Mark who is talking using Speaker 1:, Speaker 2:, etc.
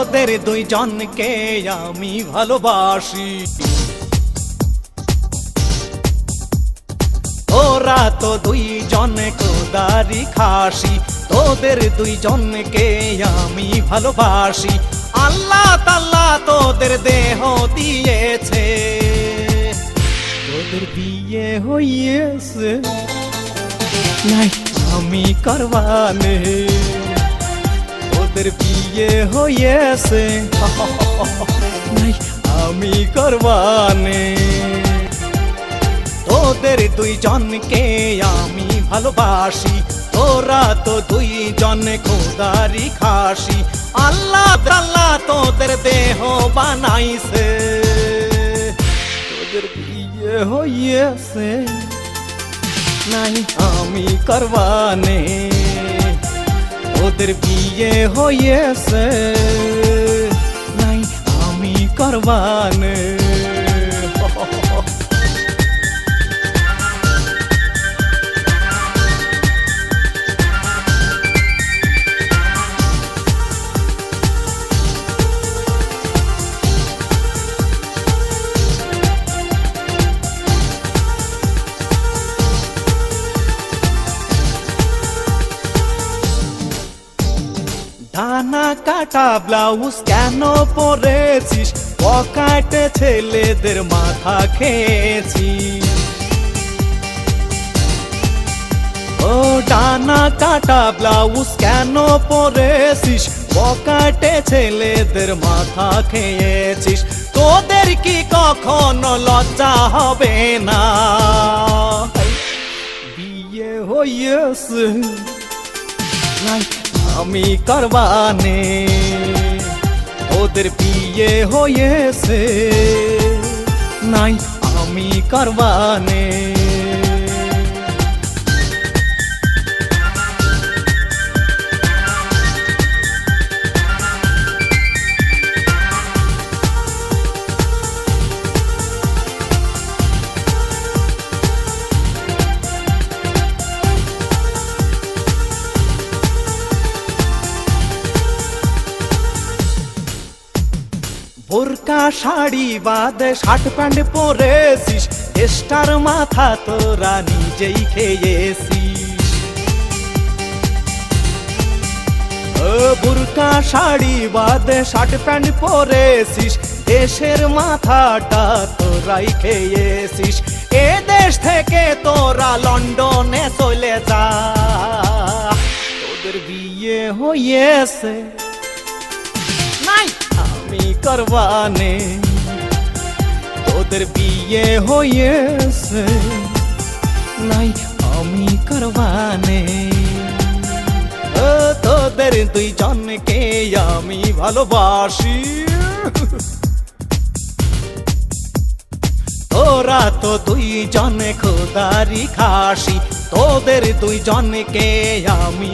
Speaker 1: তোদের দুইজনকে আমি ভালোবাসি। তোরা তো দুইজন খোদারি খাসি, তোদের দুইজনকে আমি ভালোবাসি। আল্লাহ তাআলা তোদের দেহ দিয়েছে, তোদের বিয়ে হইয়েছে নাই আমি করবানে, তোদের বিয়ে হইয়েছে নাই আমি করবানে। তোদের দুইজনকে আমি ভালোবাসি, তোরা তো দুইজন খোদারি খাসি। আল্লাহ তাআলা তোদের দেহ বানাইছে, তোদের বিয়ে হইয়েছে নাই আমি করবানে, তোদের বিয়ে হইয়েছে নাই আমি করবানে। ডানা কাটা ব্লাউজ কেন পরেছিস, পকেটে ছেলেদের মাথা খেয়েছিস। ও ডানা কাটা ব্লাউজ কেন পরেছিস, পকেটে ছেলেদের মাথা খেয়েছিস। তোদের কি কখনো লজ্জা হবে না, বিয়ে হইয়েছে নাই আমি করবানে, তোদের বিয়ে হয়েছে নাই আমি করবানে। বোরকা শাড়ি বাদে শার্ট প্যান্ট পরেছিস, স্টার মাথা তোরা নিজেই খেয়েছিস। বোরকা শাড়ি বাদে শার্ট প্যান্ট পরেছিস, দেশের মাথাটা তোরাই খেয়েছিস। এ দেশ থেকে তোরা লন্ডনে চলে যা, তোদের বিয়ে হয়েছে নাই আমি করবানে, তোদের বিয়ে হয়েছে নাই আমি করবানে। তোদের দুইজনকে আমি ভালোবাসি, তোরা তো দুইজন খোদারি খাসি, তোদের দুইজনকে আমি